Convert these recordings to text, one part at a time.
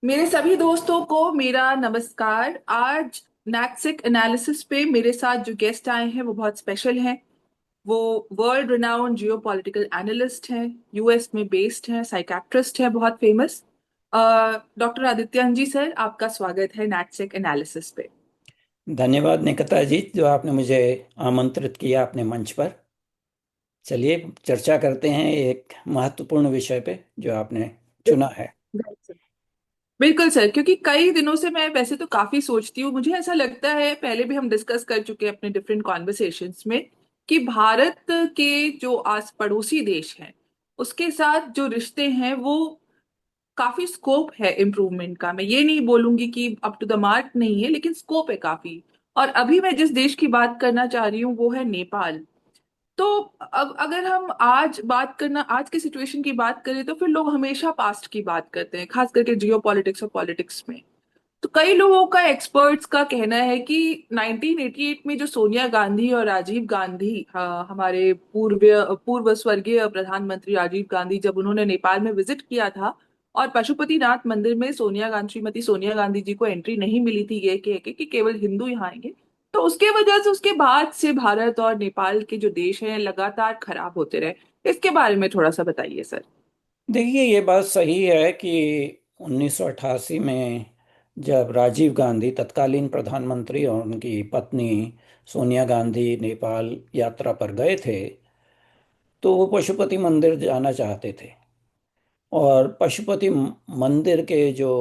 मेरे सभी दोस्तों को मेरा नमस्कार। आज नैक्सिक एनालिसिस पे मेरे साथ जो गेस्ट आए हैं वो बहुत स्पेशल हैं। वो वर्ल्ड रिनाउंड जियो पॉलिटिकल एनालिस्ट हैं, यूएस में बेस्ड हैं, साइकाट्रिस्ट हैं, बहुत फेमस। डॉक्टर आदित्यन जी सर, आपका स्वागत है नैक्सिक एनालिसिस पे। धन्यवाद निकिता जी, जो आपने मुझे आमंत्रित किया अपने मंच पर। चलिए चर्चा करते हैं एक महत्वपूर्ण विषय पे जो आपने चुना है। बिल्कुल सर, क्योंकि कई दिनों से मैं वैसे तो काफी सोचती हूँ, मुझे ऐसा लगता है, पहले भी हम डिस्कस कर चुके हैं अपने डिफरेंट कॉन्वर्सेशंस में, कि भारत के जो आस पड़ोसी देश हैं उसके साथ जो रिश्ते हैं वो काफी स्कोप है इम्प्रूवमेंट का। मैं ये नहीं बोलूंगी कि अप टू द मार्क नहीं है, लेकिन स्कोप है काफी। और अभी मैं जिस देश की बात करना चाह रही हूँ वो है नेपाल। तो अब अगर हम आज की सिचुएशन की बात करें तो फिर लोग हमेशा पास्ट की बात करते हैं, खास करके जियो पॉलिटिक्स और पॉलिटिक्स में। तो कई लोगों का, एक्सपर्ट्स का कहना है कि 1988 में जो सोनिया गांधी और राजीव गांधी, हमारे पूर्व स्वर्गीय प्रधानमंत्री राजीव गांधी, जब उन्होंने नेपाल में विजिट किया था और पशुपतिनाथ मंदिर में श्रीमती सोनिया गांधी जी को एंट्री नहीं मिली थी, ये कह के कि केवल हिंदू यहाँ आएंगे, तो उसके वजह से उसके बाद से भारत और नेपाल के जो देश हैं लगातार खराब होते रहे। इसके बारे में थोड़ा सा बताइए सर। देखिए, ये बात सही है कि 1988 में जब राजीव गांधी तत्कालीन प्रधानमंत्री और उनकी पत्नी सोनिया गांधी नेपाल यात्रा पर गए थे, तो वो पशुपति मंदिर जाना चाहते थे। और पशुपति मंदिर के जो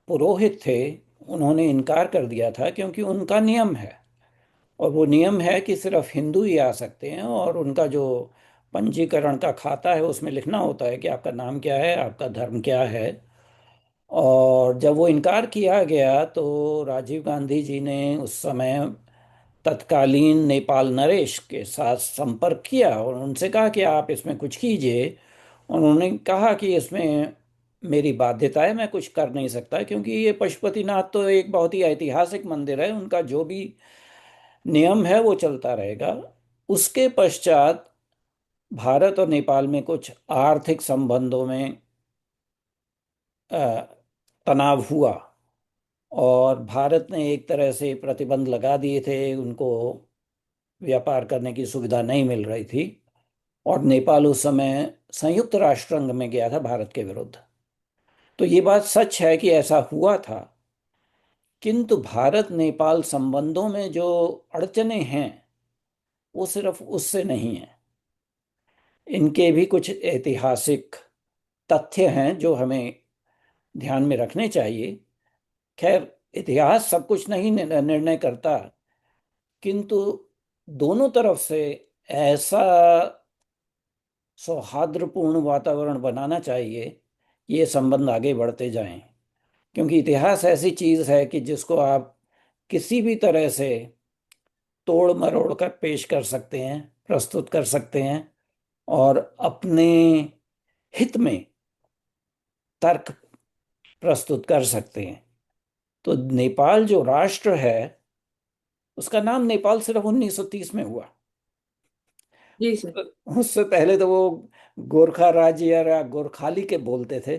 पुरोहित थे, उन्होंने इनकार कर दिया था, क्योंकि उनका नियम है, और वो नियम है कि सिर्फ हिंदू ही आ सकते हैं। और उनका जो पंजीकरण का खाता है उसमें लिखना होता है कि आपका नाम क्या है, आपका धर्म क्या है। और जब वो इनकार किया गया तो राजीव गांधी जी ने उस समय तत्कालीन नेपाल नरेश के साथ संपर्क किया और उनसे कहा कि आप इसमें कुछ कीजिए। उन्होंने कहा कि इसमें मेरी बाध्यता है, मैं कुछ कर नहीं सकता, क्योंकि ये पशुपतिनाथ तो एक बहुत ही ऐतिहासिक मंदिर है, उनका जो भी नियम है वो चलता रहेगा। उसके पश्चात भारत और नेपाल में कुछ आर्थिक संबंधों में अ, तनाव हुआ, और भारत ने एक तरह से प्रतिबंध लगा दिए थे उनको, व्यापार करने की सुविधा नहीं मिल रही थी। और नेपाल उस समय संयुक्त राष्ट्र संघ में गया था भारत के विरुद्ध। तो ये बात सच है कि ऐसा हुआ था, किंतु भारत नेपाल संबंधों में जो अड़चने हैं वो सिर्फ उससे नहीं है। इनके भी कुछ ऐतिहासिक तथ्य हैं जो हमें ध्यान में रखने चाहिए। खैर, इतिहास सब कुछ नहीं निर्णय करता, किंतु दोनों तरफ से ऐसा सौहार्दपूर्ण वातावरण बनाना चाहिए, ये संबंध आगे बढ़ते जाएं। क्योंकि इतिहास ऐसी चीज है कि जिसको आप किसी भी तरह से तोड़ मरोड़ कर पेश कर सकते हैं, प्रस्तुत कर सकते हैं, और अपने हित में तर्क प्रस्तुत कर सकते हैं। तो नेपाल जो राष्ट्र है, उसका नाम नेपाल सिर्फ 1930 में हुआ। जी सर। उससे पहले तो वो गोरखा राज्य या गोरखाली के बोलते थे।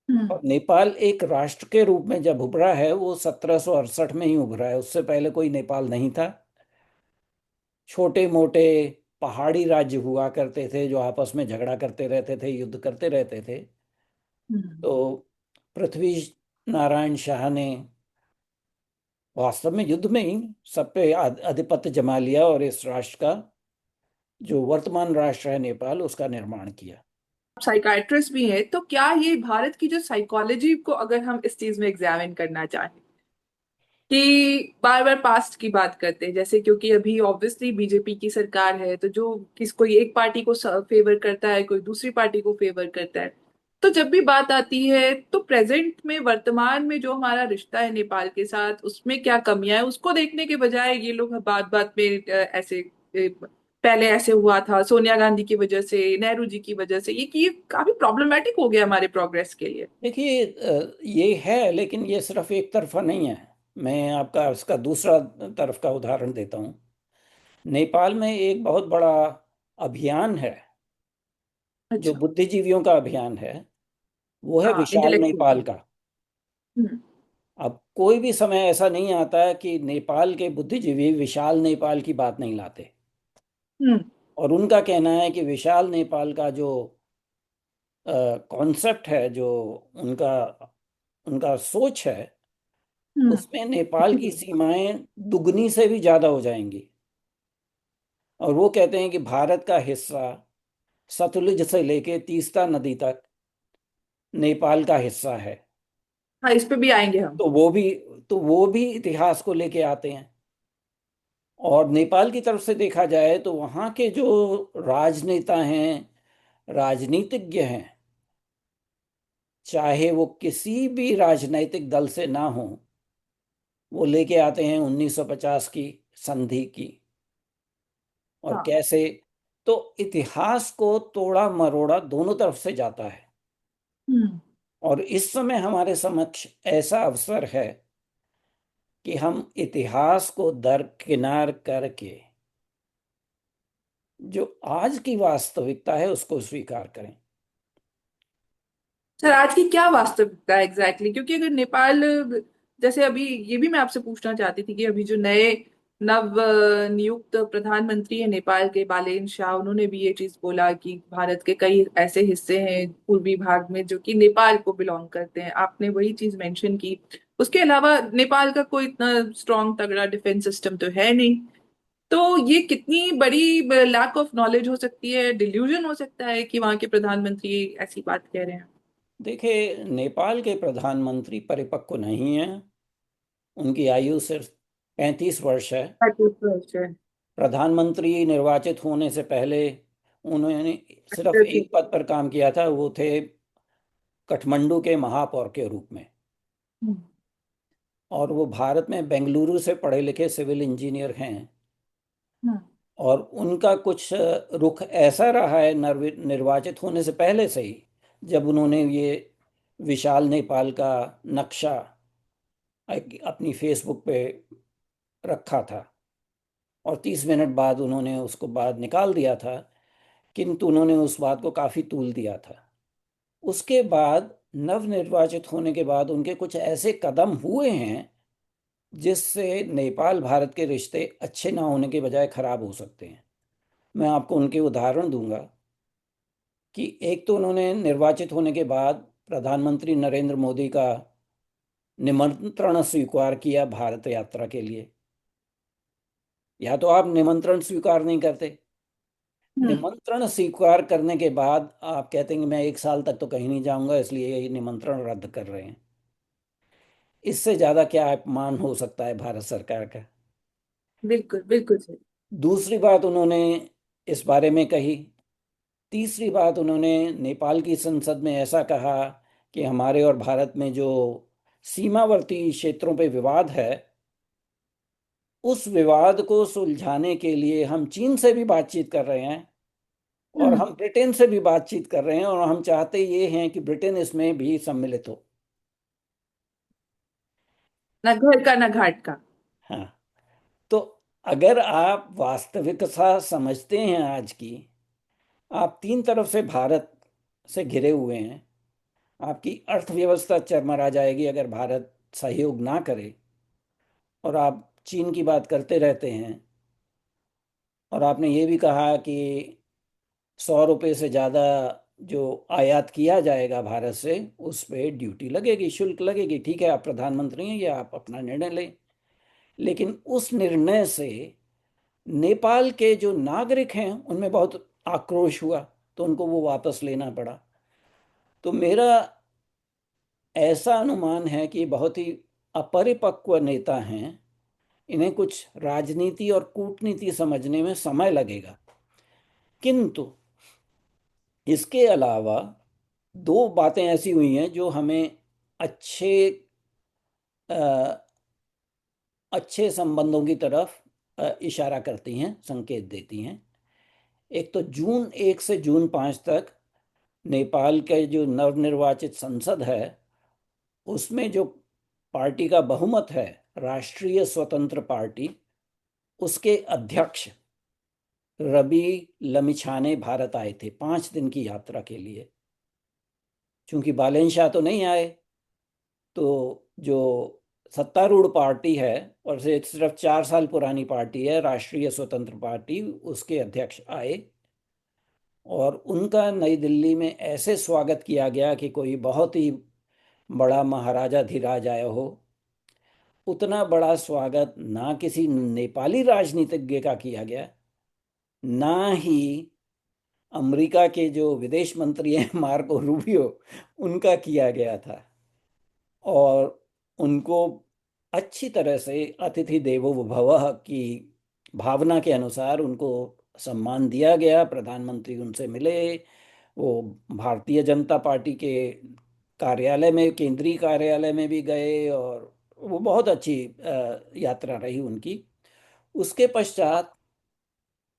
हम्म। और नेपाल एक राष्ट्र के रूप में जब उभरा है वो 1768 में ही उभरा है, उससे पहले कोई नेपाल नहीं था। छोटे मोटे पहाड़ी राज्य हुआ करते थे जो आपस में झगड़ा करते रहते थे, युद्ध करते रहते थे। हम्म। तो पृथ्वी नारायण शाह ने वास्तव में युद्ध में ही सब पे आधिपत्य जमा लिया और इस राष्ट्र का, जो वर्तमान राष्ट्र है नेपाल, उसका निर्माण किया। साइकाइट्रिस्ट भी है, तो क्या ये भारत की जो साइकोलॉजी को अगर हम इस चीज में एग्जामिन करना चाहें कि बार बार पास्ट की बात करते हैं, जैसे क्योंकि अभी ऑब्वियसली बीजेपी की सरकार है, तो जो किस कोई एक पार्टी को फेवर करता है, कोई दूसरी पार्टी को फेवर करता है। तो जब भी बात आती है तो प्रेजेंट में, वर्तमान में जो हमारा रिश्ता है नेपाल के साथ, उसमें क्या कमियां है उसको देखने के बजाय ये लोग बात बात में ऐसे पहले ऐसे हुआ था सोनिया गांधी की वजह से, नेहरू जी की वजह से, ये कि ये काफी प्रॉब्लमेटिक हो गया हमारे प्रोग्रेस के लिए। देखिए, ये है, लेकिन ये सिर्फ एक तरफा नहीं है। मैं आपका इसका दूसरा तरफ का उदाहरण देता हूँ। नेपाल में एक बहुत बड़ा अभियान है, जो अच्छा। बुद्धिजीवियों का अभियान है। वो है हाँ, विशाल इंटेलेक्चुअल। नेपाल का। हम्म। अब कोई भी समय ऐसा नहीं आता कि नेपाल के बुद्धिजीवी विशाल नेपाल की बात नहीं लाते। हम्म। और उनका कहना है कि विशाल नेपाल का जो कॉन्सेप्ट है, जो उनका उनका सोच है, हम्म। उसमें नेपाल की सीमाएं दुगनी से भी ज्यादा हो जाएंगी। और वो कहते हैं कि भारत का हिस्सा सतलुज से लेके तीस्ता नदी तक नेपाल का हिस्सा है। हाँ, इस पे भी आएंगे हम। तो वो भी तो वो भी इतिहास को लेके आते हैं। और नेपाल की तरफ से देखा जाए तो वहाँ के जो राजनेता हैं, राजनीतिज्ञ हैं, चाहे वो किसी भी राजनैतिक दल से ना हो, वो लेके आते हैं 1950 की संधि की। और हाँ। कैसे, तो इतिहास को तोड़ा मरोड़ा दोनों तरफ से जाता है। हम्म। और इस समय हमारे समक्ष ऐसा अवसर है कि हम इतिहास को दरकिनार करके जो आज की वास्तविकता है उसको स्वीकार करें। सर, आज की क्या वास्तविकता है एग्जैक्टली क्योंकि अगर नेपाल, जैसे अभी ये भी मैं आपसे पूछना चाहती थी कि अभी जो नए नव नियुक्त प्रधानमंत्री है नेपाल के, बालेन शाह, उन्होंने भी ये चीज बोला कि भारत के कई ऐसे हिस्से हैं पूर्वी भाग में जो कि नेपाल को बिलोंग करते हैं। आपने वही चीज मेंशन की। उसके अलावा नेपाल का कोई इतना स्ट्रांग तगड़ा डिफेंस सिस्टम तो है नहीं। तो ये कितनी बड़ी लैक ऑफ नॉलेज हो सकती है, डिल्यूजन हो सकता है कि वहां के प्रधानमंत्री ऐसी बात कह रहे हैं। देखिए, नेपाल के प्रधानमंत्री परिपक्व नहीं हैं। उनकी आयु सिर्फ 35 वर्ष है। अच्छा। प्रधानमंत्री निर्वाचित होने से पहले उन्होंने सिर्फ अच्छा, एक ठीक। पद पर काम किया था, वो थे काठमांडू के महापौर के रूप में। हम्म। और वो भारत में बेंगलुरु से पढ़े लिखे सिविल इंजीनियर हैं। हम्म। और उनका कुछ रुख ऐसा रहा है निर्वाचित होने से पहले से ही, जब उन्होंने ये विशाल नेपाल का नक्शा अपनी फेसबुक पे रखा था, और 30 मिनट बाद उन्होंने उसको बाद निकाल दिया था, किंतु उन्होंने उस बात को काफी तूल दिया था। उसके बाद नवनिर्वाचित होने के बाद उनके कुछ ऐसे कदम हुए हैं जिससे नेपाल भारत के रिश्ते अच्छे ना होने के बजाय खराब हो सकते हैं। मैं आपको उनके उदाहरण दूंगा कि एक तो उन्होंने निर्वाचित होने के बाद प्रधानमंत्री नरेंद्र मोदी का निमंत्रण स्वीकार किया भारत यात्रा के लिए। या तो आप निमंत्रण स्वीकार नहीं करते, हम्म। निमंत्रण स्वीकार करने के बाद आप कहते हैं कि मैं 1 साल तक तो कहीं नहीं जाऊंगा, इसलिए ये निमंत्रण रद्द कर रहे हैं। इससे ज्यादा क्या अपमान हो सकता है भारत सरकार का। बिल्कुल बिल्कुल सही। दूसरी बात उन्होंने इस बारे में कही। तीसरी बात उन्होंने नेपाल की संसद में ऐसा कहा कि हमारे और भारत में जो सीमावर्ती क्षेत्रों पे विवाद है, उस विवाद को सुलझाने के लिए हम चीन से भी बातचीत कर रहे हैं, और हम्म। हम ब्रिटेन से भी बातचीत कर रहे हैं, और हम चाहते ये हैं कि ब्रिटेन इसमें भी सम्मिलित हो। ना घर का ना घाट का। हाँ। तो अगर आप वास्तविकता समझते हैं आज की, आप तीन तरफ से भारत से घिरे हुए हैं। आपकी अर्थव्यवस्था चरमरा जाएगी अगर भारत सहयोग ना करे, और आप चीन की बात करते रहते हैं। और आपने ये भी कहा कि 100 रुपये से ज़्यादा जो आयात किया जाएगा भारत से, उस पे ड्यूटी लगेगी, शुल्क लगेगी। ठीक है, आप प्रधानमंत्री हैं, या आप अपना निर्णय लें। लेकिन उस निर्णय से नेपाल के जो नागरिक हैं उनमें बहुत आक्रोश हुआ, तो उनको वो वापस लेना पड़ा। तो मेरा ऐसा अनुमान है कि बहुत ही अपरिपक्व नेता हैं। इन्हें कुछ राजनीति और कूटनीति समझने में समय लगेगा। किंतु इसके अलावा दो बातें ऐसी हुई हैं जो हमें अच्छे अ, अच्छे संबंधों की तरफ इशारा करती हैं, संकेत देती हैं। एक तो जून 1 से जून 5 तक नेपाल के जो नवनिर्वाचित संसद है, उसमें जो पार्टी का बहुमत है, राष्ट्रीय स्वतंत्र पार्टी, उसके अध्यक्ष रवि लमिछाने भारत आए थे 5 दिन की यात्रा के लिए। चूंकि बालेन शाह तो नहीं आए, तो जो सत्तारूढ़ पार्टी है, और से सिर्फ 4 साल पुरानी पार्टी है, राष्ट्रीय स्वतंत्र पार्टी, उसके अध्यक्ष आए। और उनका नई दिल्ली में ऐसे स्वागत किया गया कि कोई बहुत ही बड़ा महाराजा धीराज आया हो। उतना बड़ा स्वागत ना किसी नेपाली राजनीतिज्ञ का किया गया, ना ही अमेरिका के जो विदेश मंत्री हैं मार्को रूबियो, उनका किया गया था। और उनको अच्छी तरह से अतिथि देवो भवः की भावना के अनुसार उनको सम्मान दिया गया। प्रधानमंत्री उनसे मिले, वो भारतीय जनता पार्टी के कार्यालय में, केंद्रीय कार्यालय में भी गए, और वो बहुत अच्छी यात्रा रही उनकी। उसके पश्चात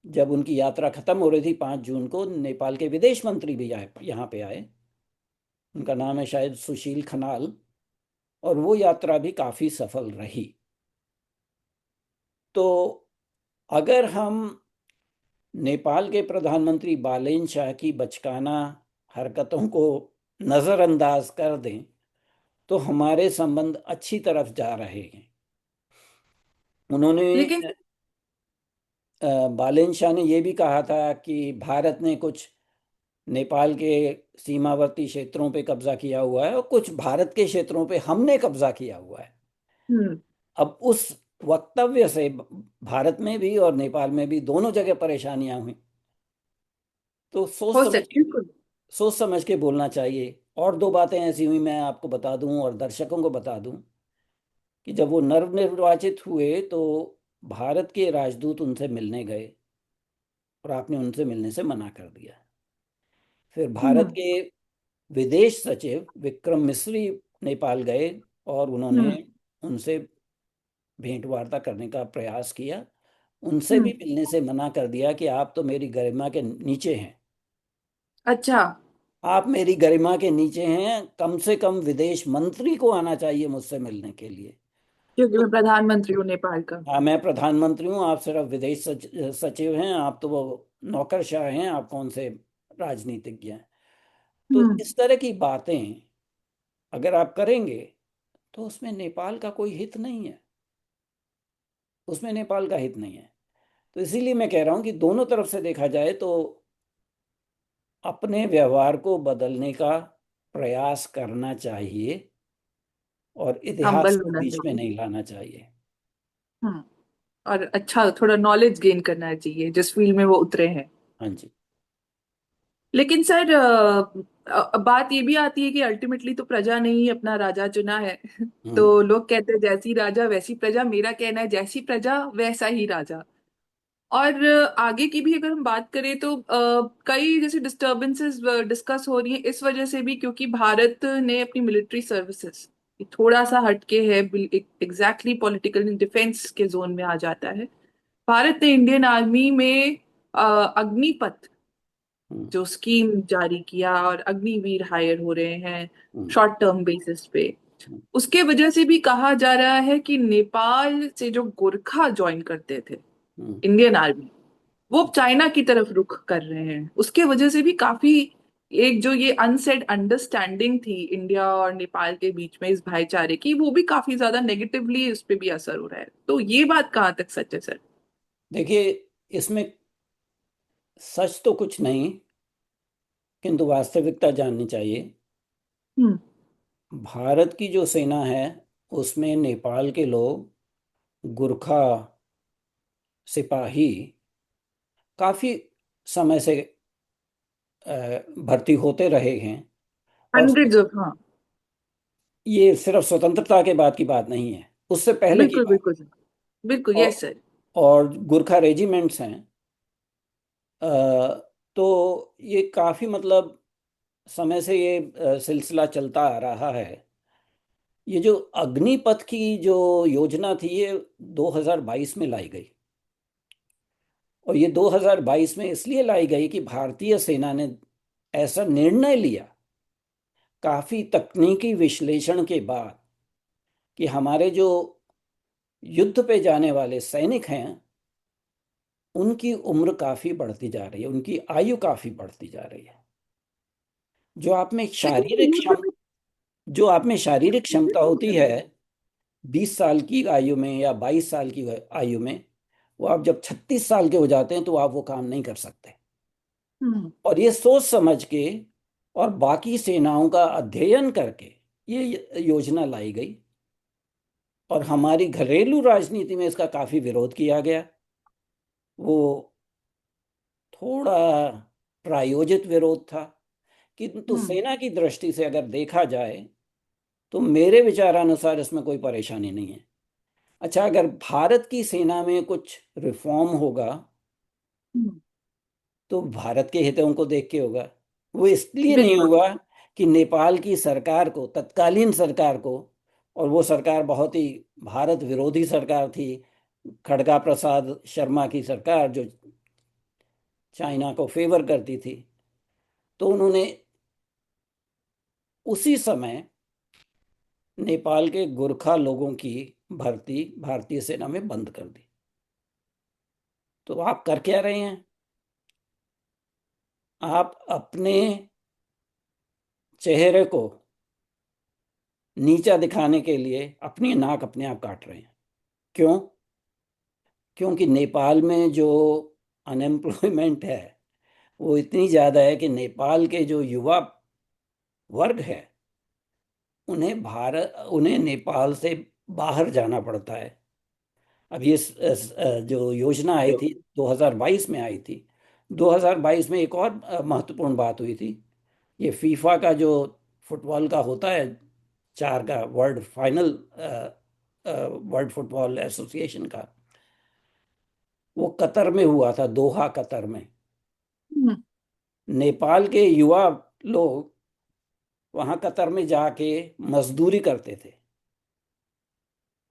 जब उनकी यात्रा खत्म हो रही थी 5 जून को, नेपाल के विदेश मंत्री भी आए, यहाँ पे आए। उनका नाम है शायद सुशील खनाल। और वो यात्रा भी काफी सफल रही। तो अगर हम नेपाल के प्रधानमंत्री बालेन शाह की बचकाना हरकतों को नजरअंदाज कर दें, तो हमारे संबंध अच्छी तरफ जा रहे हैं। उन्होंने लेकिन बालेन शाह ने ये भी कहा था कि भारत ने कुछ नेपाल के सीमावर्ती क्षेत्रों पे कब्जा किया हुआ है, और कुछ भारत के क्षेत्रों पे हमने कब्जा किया हुआ है। हम्म। अब उस वक्तव्य से भारत में भी और नेपाल में भी दोनों जगह परेशानियां हुई। तो हो सकती है बिल्कुल। सोच समझ के बोलना चाहिए। और दो बातें ऐसी हुई, मैं आपको बता दूं और दर्शकों को बता दूं, कि जब वो नवनिर्वाचित हुए तो भारत के राजदूत उनसे मिलने गए, और आपने उनसे मिलने से मना कर दिया। फिर भारत हम्म। के विदेश सचिव विक्रम मिस्री नेपाल गए, और उन्होंने हम्म। उनसे भेंट वार्ता करने का प्रयास किया। उनसे भी हम्म। मिलने से मना कर दिया कि आप तो मेरी गरिमा के नीचे हैं। अच्छा। आप मेरी गरिमा के नीचे हैं, कम से कम विदेश मंत्री को आना चाहिए मुझसे मिलने के लिए। क्योंकि तो मैं प्रधानमंत्री हूँ नेपाल का। हाँ, मैं प्रधानमंत्री हूँ, आप सिर्फ विदेश सचिव हैं, आप तो वो नौकरशाह हैं, आप कौन से राजनीतिज्ञ हैं। तो हम्म। इस तरह की बातें अगर आप करेंगे, तो उसमें नेपाल का कोई हित नहीं है, उसमें नेपाल का हित नहीं है। तो इसीलिए मैं कह रहा हूँ कि दोनों तरफ से देखा जाए तो अपने व्यवहार को बदलने का प्रयास करना चाहिए, और इतिहास हम्बल को होना बीच में चाहिए। नहीं लाना चाहिए। हम्म। और अच्छा थोड़ा नॉलेज गेन करना चाहिए जिस फील्ड में वो उतरे हैं। हाँ जी। लेकिन सर बात ये भी आती है कि अल्टीमेटली तो प्रजा ने ही अपना राजा चुना है। हम्म। तो लोग कहते हैं जैसी राजा वैसी प्रजा, मेरा कहना है जैसी प्रजा वैसा ही राजा। और आगे की भी अगर हम बात करें तो कई जैसे डिस्टरबेंसेस डिस्कस हो रही हैं इस वजह से भी, क्योंकि भारत ने अपनी मिलिट्री सर्विसेज थोड़ा सा हटके है, एग्जैक्टली पॉलिटिकल डिफेंस के जोन में आ जाता है। भारत ने इंडियन आर्मी में अग्निपथ हम्म। जो स्कीम जारी किया, और अग्निवीर हायर हो रहे हैं हम्म। शॉर्ट टर्म बेसिस पे। हम्म। उसके वजह से भी कहा जा रहा है कि नेपाल से जो गोरखा ज्वाइन करते थे हम्म। इंडियन आर्मी, वो अब चाइना की तरफ रुख कर रहे हैं। उसके वजह से भी काफी एक जो ये अनसेड अंडरस्टैंडिंग थी इंडिया और नेपाल के बीच में इस भाईचारे की, वो भी काफी ज्यादा नेगेटिवली उस पे भी असर हो रहा है। तो ये बात कहाँ तक सच है सर? देखिए, इसमें सच तो कुछ नहीं, किंतु वास्तविकता जाननी चाहिए। हम्म। भारत की जो सेना है, उसमें नेपाल के लोग, गुरखा सिपाही, काफी समय से भर्ती होते रहे हैं। और हंड्रेड्स ऑफ, हाँ। ये सिर्फ स्वतंत्रता के बाद की बात नहीं है, उससे पहले की बिल्कुल बात। बिल्कुल सर। बिल्कुल, और यस सर। गुरखा रेजिमेंट्स हैं। अ, तो ये काफी मतलब समय से ये सिलसिला चलता आ रहा है। ये जो अग्निपथ की जो योजना थी, ये 2022 में लाई गई। और ये 2022 में इसलिए लाई गई कि भारतीय सेना ने ऐसा निर्णय लिया, काफी तकनीकी विश्लेषण के बाद, कि हमारे जो युद्ध पे जाने वाले सैनिक हैं, उनकी उम्र काफी बढ़ती जा रही है, उनकी आयु काफी बढ़ती जा रही है। जो आप में लेकिन शारीरिक युद्ध क्षम में जो आप में शारीरिक क्षमता होती है 20 साल की आयु में या 22 साल की आयु में, वो आप जब 36 साल के हो जाते हैं तो आप वो काम नहीं कर सकते। हम्म। और ये सोच समझ के और बाकी सेनाओं का अध्ययन करके ये योजना लाई गई। और हमारी घरेलू राजनीति में इसका काफी विरोध किया गया। वो थोड़ा प्रायोजित विरोध था, किंतु हम्म। सेना की दृष्टि से अगर देखा जाए तो मेरे विचारानुसार इसमें कोई परेशानी नहीं है। अच्छा, अगर भारत की सेना में कुछ रिफॉर्म होगा हम्म। तो भारत के हितों को देख के होगा। वो इसलिए नहीं बिल्कुल। होगा कि नेपाल की सरकार को, तत्कालीन सरकार को, और वो सरकार बहुत ही भारत विरोधी सरकार थी, खड़गा प्रसाद शर्मा की सरकार, जो चाइना को फेवर करती थी, तो उन्होंने उसी समय नेपाल के गोरखा लोगों की भर्ती भारतीय सेना में बंद कर दी। तो आप कर क्या रहे हैं? आप अपने चेहरे को नीचा दिखाने के लिए अपनी नाक अपने आप काट रहे हैं। क्यों? क्योंकि नेपाल में जो अनएम्प्लॉयमेंट है वो इतनी ज्यादा है कि नेपाल के जो युवा वर्ग है उन्हें नेपाल से बाहर जाना पड़ता है। अब ये जो योजना आई थी 2022 में आई थी। 2022 में एक और महत्वपूर्ण बात हुई थी। ये फीफा का जो फुटबॉल का होता है, चार का world final, world football association का, वो कतर में हुआ था, दोहा कतर में। हम्म। नेपाल के युवा लोग वहां कतर में जाके मजदूरी करते थे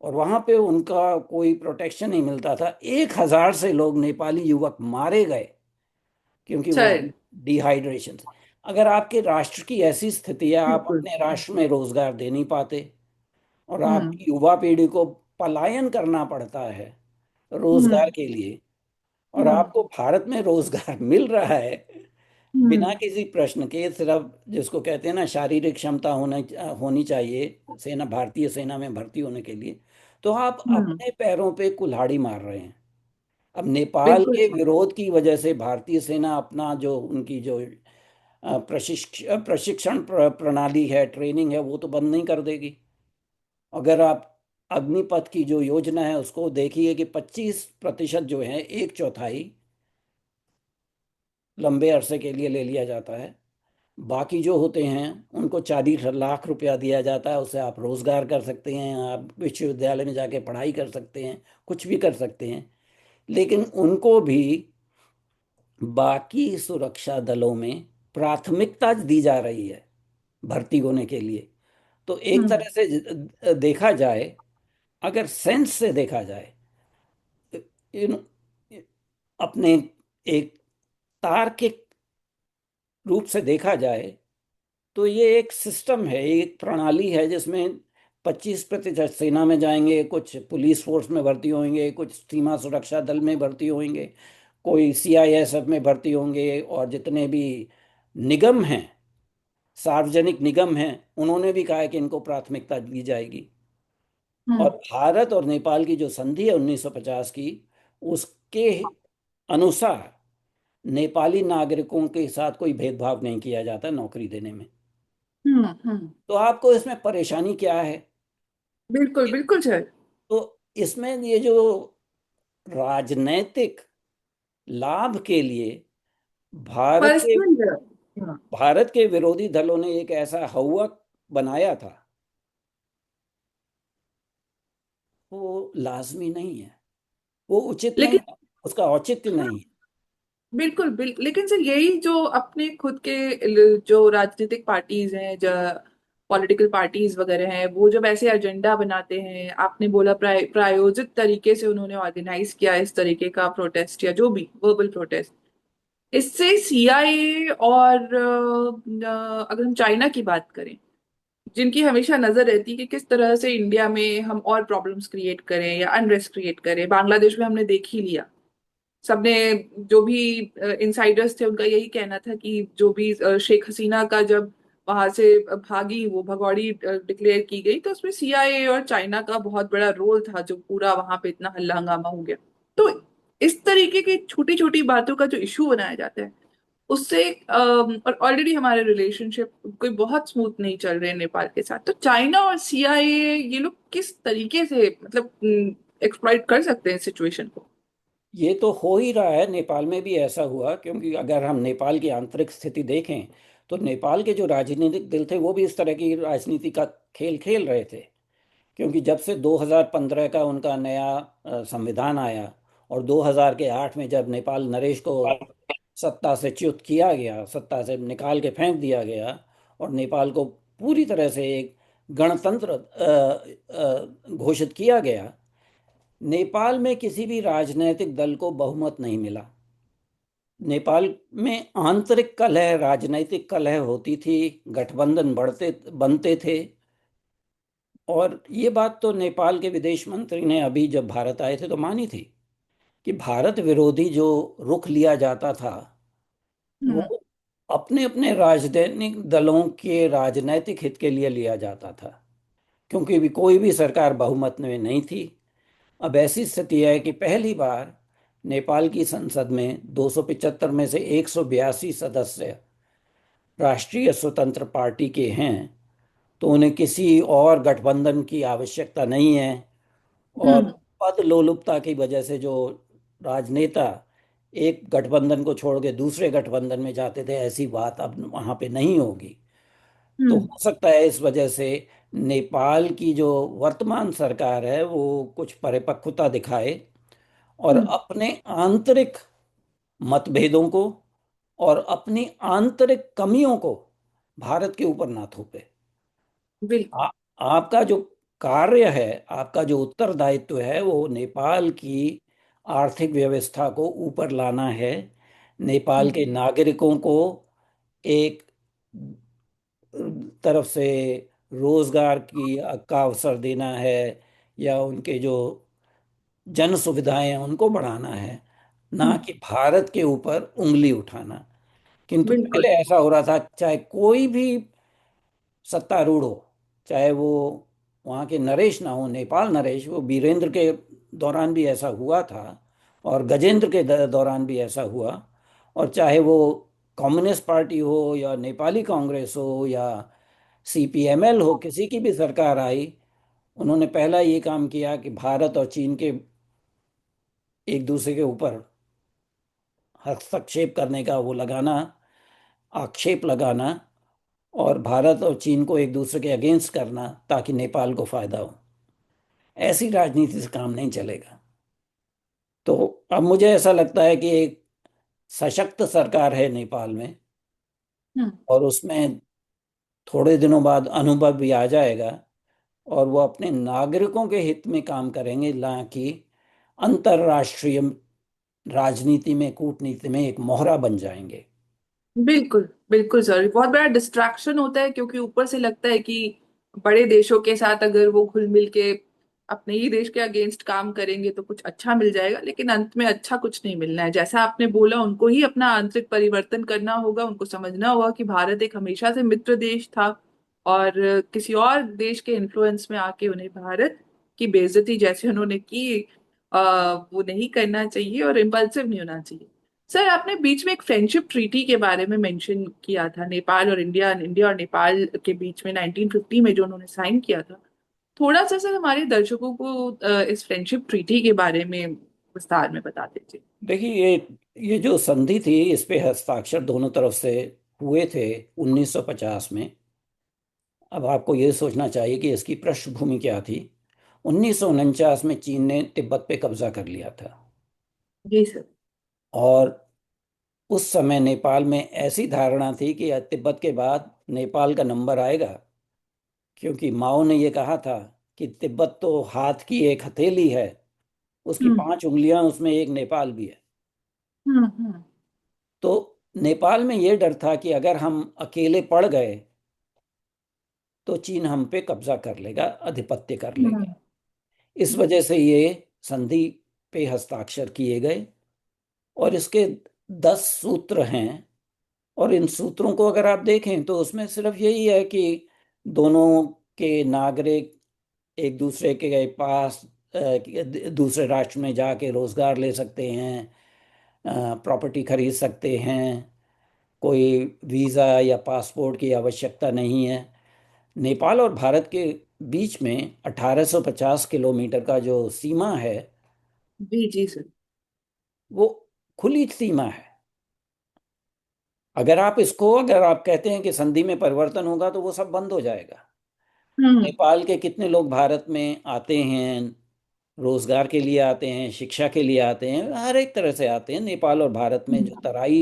और वहां पे उनका कोई प्रोटेक्शन नहीं मिलता था। 1,000 से लोग नेपाली युवक मारे गए क्योंकि वो चल। डिहाइड्रेशन से। अगर आपके राष्ट्र की ऐसी स्थिति है, आप बिल्कुल। अपने राष्ट्र में रोजगार दे नहीं पाते और हम्म। आपकी युवा पीढ़ी को पलायन करना पड़ता है रोजगार हम्म। के लिए, और हम्म। आपको भारत में रोजगार मिल रहा है बिना हम्म। किसी प्रश्न के, सिर्फ जिसको कहते हैं ना शारीरिक क्षमता होना होनी चाहिए सेना, भारतीय सेना में भर्ती होने के लिए, तो आप हम्म। अपने पैरों पे कुल्हाड़ी मार रहे हैं। अब नेपाल बिल्कुल। के विरोध की वजह से भारतीय सेना अपना जो उनकी जो प्रशिक्षण प्रणाली है, ट्रेनिंग है, वो तो बंद नहीं कर देगी। अगर आप अग्निपथ की जो योजना है उसको देखिए कि 25% जो है, एक चौथाई लंबे अरसे के लिए ले लिया जाता है। बाकी जो होते हैं उनको 40 लाख रुपया दिया जाता है, उससे आप रोजगार कर सकते हैं, आप विश्वविद्यालय में जाके पढ़ाई कर सकते हैं, कुछ भी कर सकते हैं। लेकिन उनको भी बाकी सुरक्षा दलों में प्राथमिकता दी जा रही है भर्ती होने के लिए। तो एक हम्म। तरह से देखा जाए, अगर सेंस से देखा जाए, इन अपने एक तार्किक रूप से देखा जाए, तो ये एक सिस्टम है, एक प्रणाली है जिसमें 25% सेना में जाएंगे, कुछ पुलिस फोर्स में भर्ती होंगे, कुछ सीमा सुरक्षा दल में भर्ती होंगे, कोई सीआईएसएफ में भर्ती होंगे, और जितने भी निगम हैं, सार्वजनिक निगम हैं, उन्होंने भी कहा है कि इनको प्राथमिकता दी जाएगी। और हम्म। भारत और नेपाल की जो संधि है 1950 की, उसके अनुसार नेपाली नागरिकों के साथ कोई भेदभाव नहीं किया जाता नौकरी देने में। हम्म। हम्म। तो आपको इसमें परेशानी क्या है? बिल्कुल बिल्कुल सर। तो इसमें ये जो राजनैतिक लाभ के लिए भारत के पर्सनल। भारत के विरोधी दलों ने एक ऐसा हौवा बनाया था, वो लाजमी नहीं है, वो उचित नहीं लेकिन है, उसका औचित्य नहीं है। बिल्कुल बिल्कुल, लेकिन सर यही जो अपने खुद के जो राजनीतिक पार्टीज हैं, जो पॉलिटिकल पार्टीज वगैरह हैं, वो जब ऐसे एजेंडा बनाते हैं, आपने बोला प्रायोजित तरीके से उन्होंने ऑर्गेनाइज किया इस तरीके का प्रोटेस्ट या जो भी वर्बल प्रोटेस्ट, इससे सीआईए और अगर हम चाइना की बात करें, जिनकी हमेशा नजर रहती है कि किस तरह से इंडिया में हम और प्रॉब्लम्स क्रिएट करें या अनरेस्ट क्रिएट करें, बांग्लादेश में हमने देख ही लिया। सबने, जो भी इनसाइडर्स थे, उनका यही कहना था कि जो भी शेख हसीना का जब वहां से भागी, वो भगौड़ी डिक्लेयर की गई, तो उसमें सीआईए और चाइना का बहुत बड़ा रोल था, जो पूरा वहां पे इतना हल्ला हंगामा हो गया। तो इस तरीके की छोटी छोटी बातों का जो इशू बनाया जाता है, उससे और ऑलरेडी हमारे रिलेशनशिप कोई बहुत स्मूथ नहीं चल रहे हैं नेपाल के साथ, तो चाइना और सीआईए ये लोग किस तरीके से मतलब एक्सप्लॉइट कर सकते हैं सिचुएशन को? ये तो हो ही रहा है, नेपाल में भी ऐसा हुआ। क्योंकि अगर हम नेपाल की आंतरिक स्थिति देखें तो नेपाल के जो राजनीतिक दल थे वो भी इस तरह की राजनीति का खेल खेल रहे थे। क्योंकि जब से 2015 का उनका नया संविधान आया और 2008 में जब नेपाल नरेश को सत्ता से च्युत किया गया, सत्ता से निकाल के फेंक दिया गया और नेपाल को पूरी तरह से एक गणतंत्र घोषित किया गया, नेपाल में किसी भी राजनीतिक दल को बहुमत नहीं मिला। नेपाल में आंतरिक कलह, राजनीतिक कलह होती थी, गठबंधन बढ़ते बनते थे। और ये बात तो नेपाल के विदेश मंत्री ने अभी जब भारत आए थे तो मानी थी कि भारत विरोधी जो रुख लिया जाता था वो हम्म। अपने अपने राजनीतिक दलों के राजनैतिक हित के लिए लिया जाता था। क्योंकि भी कोई भी सरकार बहुमत में नहीं थी। अब ऐसी स्थिति है कि पहली बार नेपाल की संसद में 275 में से 182 सदस्य राष्ट्रीय स्वतंत्र पार्टी के हैं। तो उन्हें किसी और गठबंधन की आवश्यकता नहीं है। और हम्म। पद लोलुपता की वजह से जो राजनेता एक गठबंधन को छोड़ के दूसरे गठबंधन में जाते थे, ऐसी बात अब वहां पे नहीं होगी। तो हम्म। हो सकता है इस वजह से नेपाल की जो वर्तमान सरकार है वो कुछ परिपक्वता दिखाए और हम्म। अपने आंतरिक मतभेदों को और अपनी आंतरिक कमियों को भारत के ऊपर ना थोपे। बिल्कुल। आ, आपका जो कार्य है, आपका जो उत्तरदायित्व है वो नेपाल की आर्थिक व्यवस्था को ऊपर लाना है। नेपाल के हम्म। नागरिकों को एक तरफ से रोजगार का अवसर देना है, या उनके जो जन सुविधाएं हैं उनको बढ़ाना है, ना हम्म। कि भारत के ऊपर उंगली उठाना। किंतु बिल्कुल। पहले ऐसा हो रहा था, चाहे कोई भी सत्तारूढ़ हो, चाहे वो वहाँ के नरेश ना हो, नेपाल नरेश, वो वीरेंद्र के दौरान भी ऐसा हुआ था और गजेंद्र के दौरान भी ऐसा हुआ। और चाहे वो कम्युनिस्ट पार्टी हो या नेपाली कांग्रेस हो या सीपीएमएल हो, किसी की भी सरकार आई, उन्होंने पहला ये काम किया कि भारत और चीन के एक दूसरे के ऊपर हस्तक्षेप करने का वो लगाना, आक्षेप लगाना, और भारत और चीन को एक दूसरे के अगेंस्ट करना ताकि नेपाल को फायदा हो। ऐसी राजनीति से काम नहीं चलेगा। तो अब मुझे ऐसा लगता है कि एक सशक्त सरकार है नेपाल में हम्म। और उसमें थोड़े दिनों बाद अनुभव भी आ जाएगा और वो अपने नागरिकों के हित में काम करेंगे, ना कि अंतर्राष्ट्रीय राजनीति में, कूटनीति में एक मोहरा बन जाएंगे। बिल्कुल बिल्कुल सर, बहुत बड़ा डिस्ट्रैक्शन होता है, क्योंकि ऊपर से लगता है कि बड़े देशों के साथ अगर वो घुल मिल के अपने ही देश के अगेंस्ट काम करेंगे तो कुछ अच्छा मिल जाएगा, लेकिन अंत में अच्छा कुछ नहीं मिलना है। जैसा आपने बोला, उनको ही अपना आंतरिक परिवर्तन करना होगा, उनको समझना होगा कि भारत एक हमेशा से मित्र देश था, और किसी और देश के इन्फ्लुएंस में आके उन्हें भारत की बेइज्जती जैसे उन्होंने की, वो नहीं करना चाहिए और इम्पल्सिव नहीं होना चाहिए। सर, आपने बीच में एक फ्रेंडशिप ट्रीटी के बारे में मेंशन किया था, नेपाल और इंडिया, इंडिया और नेपाल के बीच में 1950 में जो उन्होंने साइन किया था। थोड़ा सा सर हमारे दर्शकों को इस फ्रेंडशिप ट्रीटी के बारे में विस्तार में बता दीजिए। देखिए, ये जो संधि थी, इस पे हस्ताक्षर दोनों तरफ से हुए थे 1950 में। अब आपको ये सोचना चाहिए कि इसकी पृष्ठभूमि क्या थी। 1949 में चीन ने तिब्बत पे कब्जा कर लिया था जी सर। और उस समय नेपाल में ऐसी धारणा थी कि तिब्बत के बाद नेपाल का नंबर आएगा। क्योंकि माओ ने ये कहा था कि तिब्बत तो हाथ की एक हथेली है, उसकी हम्म। 5 उंगलियां, उसमें एक नेपाल भी है। हम्म। हम्म। तो नेपाल में ये डर था कि अगर हम अकेले पड़ गए तो चीन हम पे कब्जा कर लेगा, आधिपत्य कर हम्म। लेगा। इस वजह से ये संधि पे हस्ताक्षर किए गए और इसके 10 सूत्र हैं और इन सूत्रों को अगर आप देखें तो उसमें सिर्फ यही है कि दोनों के नागरिक एक दूसरे के पास दूसरे राष्ट्र में जाके रोजगार ले सकते हैं, प्रॉपर्टी खरीद सकते हैं, कोई वीज़ा या पासपोर्ट की आवश्यकता नहीं है। नेपाल और भारत के बीच में 1850 किलोमीटर का जो सीमा है, जी जी सर। वो खुली सीमा है। अगर आप कहते हैं कि संधि में परिवर्तन होगा तो वो सब बंद हो जाएगा। हम्म नेपाल के कितने लोग भारत में आते हैं, रोजगार के लिए आते हैं, शिक्षा के लिए आते हैं, हर एक तरह से आते हैं। नेपाल और भारत में जो हम्म, तराई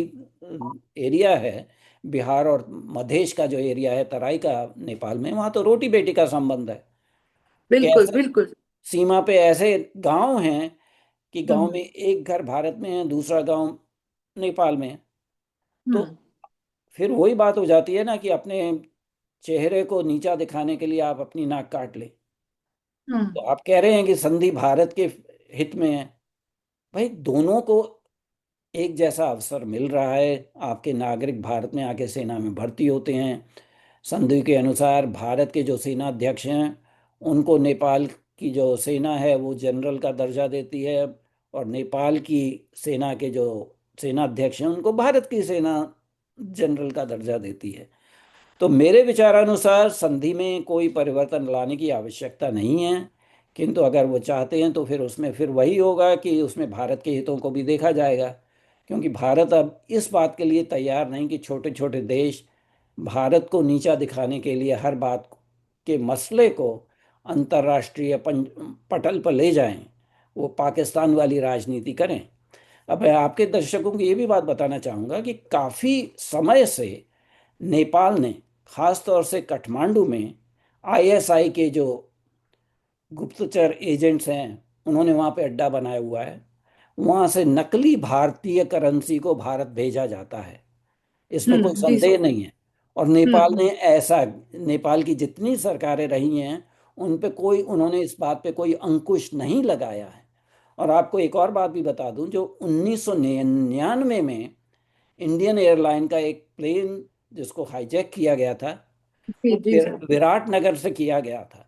एरिया है, बिहार और मधेश का जो एरिया है तराई का, नेपाल में वहाँ तो रोटी बेटी का संबंध है। बिल्कुल कैसे बिल्कुल। सीमा पे ऐसे गांव हैं कि गांव हम्म में एक घर भारत में है, दूसरा गांव नेपाल में है। तो हम्म फिर वही बात हो जाती है ना कि अपने चेहरे को नीचा दिखाने के लिए आप अपनी नाक काट ले। हम्म तो आप कह रहे हैं कि संधि भारत के हित में है। भाई, दोनों को एक जैसा अवसर मिल रहा है। आपके नागरिक भारत में आके सेना में भर्ती होते हैं। संधि के अनुसार भारत के जो सेना अध्यक्ष हैं उनको नेपाल की जो सेना है वो जनरल का दर्जा देती है, और नेपाल की सेना के जो सेना अध्यक्ष हैं उनको भारत की सेना जनरल का दर्जा देती है। तो मेरे विचारानुसार संधि में कोई परिवर्तन लाने की आवश्यकता नहीं है। किंतु अगर वो चाहते हैं तो फिर उसमें फिर वही होगा कि उसमें भारत के हितों को भी देखा जाएगा, क्योंकि भारत अब इस बात के लिए तैयार नहीं कि छोटे छोटे देश भारत को नीचा दिखाने के लिए हर बात के मसले को अंतर्राष्ट्रीय पटल पर ले जाएं, वो पाकिस्तान वाली राजनीति करें। अब मैं आपके दर्शकों को ये भी बात बताना चाहूँगा कि काफ़ी समय से नेपाल ने, खास तौर से काठमांडू में, आईएसआई के जो गुप्तचर एजेंट्स हैं उन्होंने वहाँ पे अड्डा बनाया हुआ है। वहाँ से नकली भारतीय करेंसी को भारत भेजा जाता है, इसमें कोई जी संदेह सर। नहीं है। और नेपाल ने हम्म। ऐसा, नेपाल की जितनी सरकारें रही हैं उन पे कोई, उन्होंने इस बात पे कोई अंकुश नहीं लगाया है। और आपको एक और बात भी बता दूं, जो 1999 में इंडियन एयरलाइन का एक प्लेन जिसको हाईजैक किया गया था, जी वो जी सर। विराट नगर से किया गया था।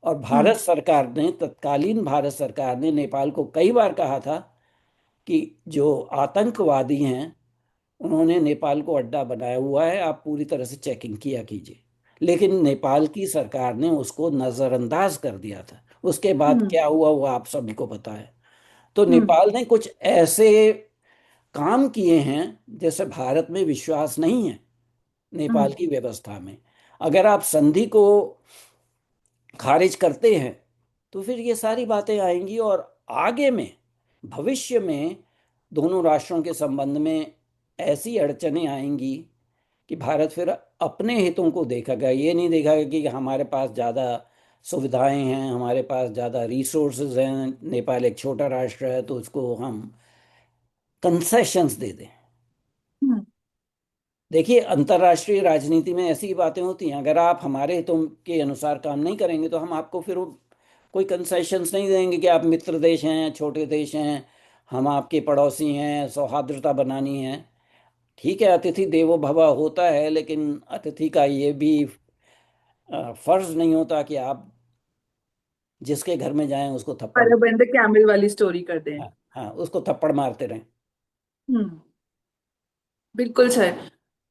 और हम्म तत्कालीन भारत सरकार ने नेपाल को कई बार कहा था कि जो आतंकवादी हैं उन्होंने नेपाल को अड्डा बनाया हुआ है, आप पूरी तरह से चेकिंग किया कीजिए। लेकिन नेपाल की सरकार ने उसको नजरअंदाज कर दिया था। उसके बाद हम्म क्या हुआ वो आप सभी को पता है। तो हम्म नेपाल ने कुछ ऐसे काम किए हैं जैसे भारत में विश्वास नहीं है नेपाल हम्म की व्यवस्था में। अगर आप संधि को खारिज करते हैं तो फिर ये सारी बातें आएंगी, और आगे में, भविष्य में, दोनों राष्ट्रों के संबंध में ऐसी अड़चनें आएंगी कि भारत फिर अपने हितों को देखेगा, ये नहीं देखेगा कि हमारे पास ज़्यादा सुविधाएं हैं, हमारे पास ज़्यादा रिसोर्सेज हैं, नेपाल एक छोटा राष्ट्र है तो उसको हम कंसेशंस दे दें। हम्म देखिए, अंतर्राष्ट्रीय राजनीति में ऐसी ही बातें होती हैं। अगर आप हमारे हितों के अनुसार काम नहीं करेंगे तो हम आपको फिर कोई कंसेशंस नहीं देंगे कि आप मित्र देश हैं, छोटे देश हैं, हम आपके पड़ोसी हैं, सौहार्दता बनानी है। ठीक है, अतिथि देवो भव होता है, लेकिन अतिथि का ये भी फर्ज नहीं होता कि आप जिसके घर में जाएं उसको थप्पड़, अरविंद कैमल वाली स्टोरी कर दें। हाँ हाँ, उसको थप्पड़ मारते रहें। हम्म। बिल्कुल सर।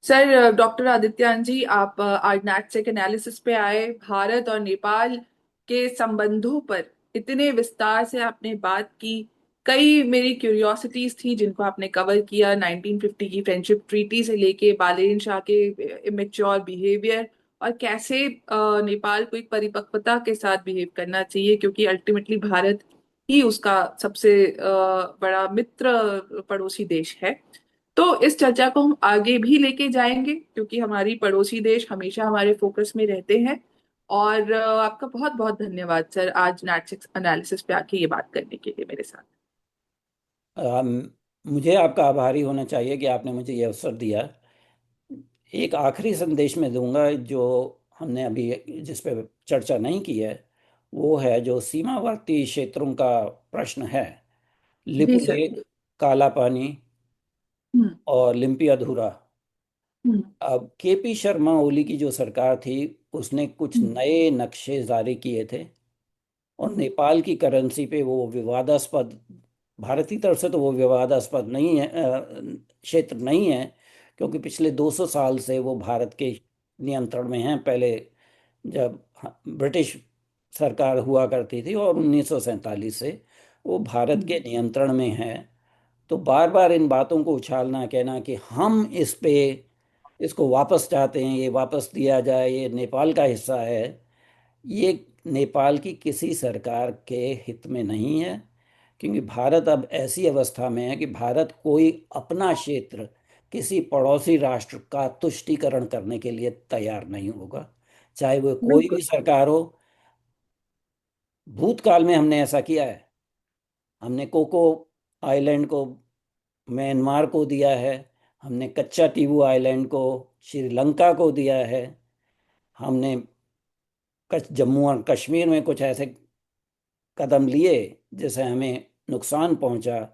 सर डॉक्टर आदित्यान जी, आप आज नैटसेक एनालिसिस पे आए, भारत और नेपाल के संबंधों पर इतने विस्तार से आपने बात की। कई मेरी क्यूरियोसिटीज थी जिनको आपने कवर किया, 1950 की फ्रेंडशिप ट्रीटी से लेके बालेन शाह के इमेच्योर बिहेवियर, और कैसे नेपाल को एक परिपक्वता के साथ बिहेव करना चाहिए, क्योंकि अल्टीमेटली भारत ही उसका सबसे बड़ा मित्र पड़ोसी देश है। तो इस चर्चा को हम आगे भी लेके जाएंगे, क्योंकि हमारी पड़ोसी देश हमेशा हमारे फोकस में रहते हैं। और आपका बहुत बहुत धन्यवाद सर, आज मैट्रिक्स एनालिसिस पे आके ये बात करने के लिए मेरे साथ। मुझे आपका आभारी होना चाहिए कि आपने मुझे ये अवसर दिया। एक आखिरी संदेश मैं दूंगा जो हमने अभी जिस पे चर्चा नहीं की है, वो है जो सीमावर्ती क्षेत्रों का प्रश्न है, जी सर। लिपुलेख, काला पानी हम्म और लिम्पी अधूरा। हम्म। अब केपी शर्मा ओली की जो सरकार थी, उसने कुछ हम्म। नए नक्शे जारी किए थे, और हम्म। नेपाल की करेंसी पे वो विवादास्पद, भारत की तरफ से तो वो विवादास्पद नहीं है, क्षेत्र नहीं है, क्योंकि पिछले 200 साल से वो भारत के नियंत्रण में है। पहले जब ब्रिटिश सरकार हुआ करती थी, और 1947 से वो भारत के हम्म। नियंत्रण में है। तो बार बार इन बातों को उछालना, कहना कि हम इस पे इसको वापस चाहते हैं, ये वापस दिया जाए, ये नेपाल का हिस्सा है, ये नेपाल की किसी सरकार के हित में नहीं है। क्योंकि भारत अब ऐसी अवस्था में है कि भारत कोई अपना क्षेत्र किसी पड़ोसी राष्ट्र का तुष्टीकरण करने के लिए तैयार नहीं होगा, चाहे वो कोई बिल्कुल। भी सरकार हो। भूतकाल में हमने ऐसा किया है। हमने कोको आइलैंड को म्यांमार को दिया है, हमने कच्चा टीबू आइलैंड को श्रीलंका को दिया है, हमने जम्मू और कश्मीर में कुछ ऐसे कदम लिए जिससे हमें नुकसान पहुंचा,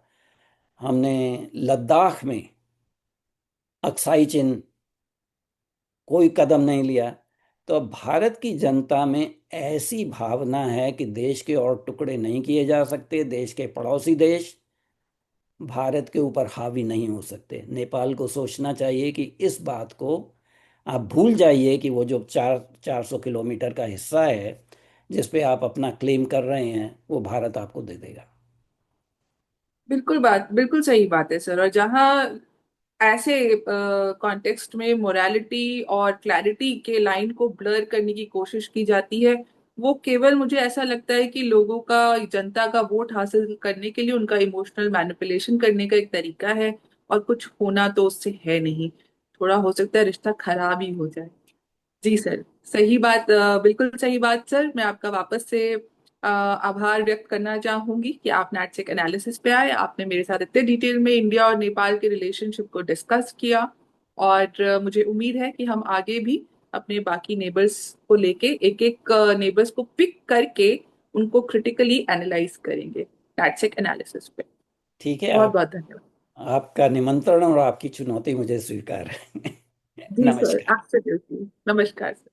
हमने लद्दाख में अक्साई चिन कोई कदम नहीं लिया। तो अब भारत की जनता में ऐसी भावना है कि देश के और टुकड़े नहीं किए जा सकते, देश के पड़ोसी देश भारत के ऊपर हावी नहीं हो सकते। नेपाल को सोचना चाहिए कि इस बात को आप भूल जाइए कि वो जो 400 किलोमीटर का हिस्सा है जिस पे आप अपना क्लेम कर रहे हैं, वो भारत आपको दे देगा। बिल्कुल सही बात है सर। और जहाँ ऐसे कॉन्टेक्स्ट में मोरालिटी और क्लैरिटी के लाइन को ब्लर करने की कोशिश की जाती है, वो केवल मुझे ऐसा लगता है कि लोगों का, जनता का वोट हासिल करने के लिए उनका इमोशनल मैनिपुलेशन करने का एक तरीका है। और कुछ होना तो उससे है नहीं। थोड़ा हो सकता है रिश्ता खराब ही हो जाए। जी सर, सही बात, बिल्कुल सही बात सर। मैं आपका वापस से आभार व्यक्त करना चाहूंगी कि आप नैटसेक एनालिसिस पे आए, आपने मेरे साथ इतने डिटेल में इंडिया और नेपाल के रिलेशनशिप को डिस्कस किया। और मुझे उम्मीद है कि हम आगे भी अपने बाकी नेबर्स को लेके एक एक नेबर्स को पिक करके उनको क्रिटिकली एनालाइज करेंगे नैटसेक एनालिसिस पे। ठीक है। बहुत बहुत धन्यवाद। आपका निमंत्रण और आपकी चुनौती मुझे स्वीकार है। जी सर, नमस्कार। एब्सोल्युटली। नमस्कार सर।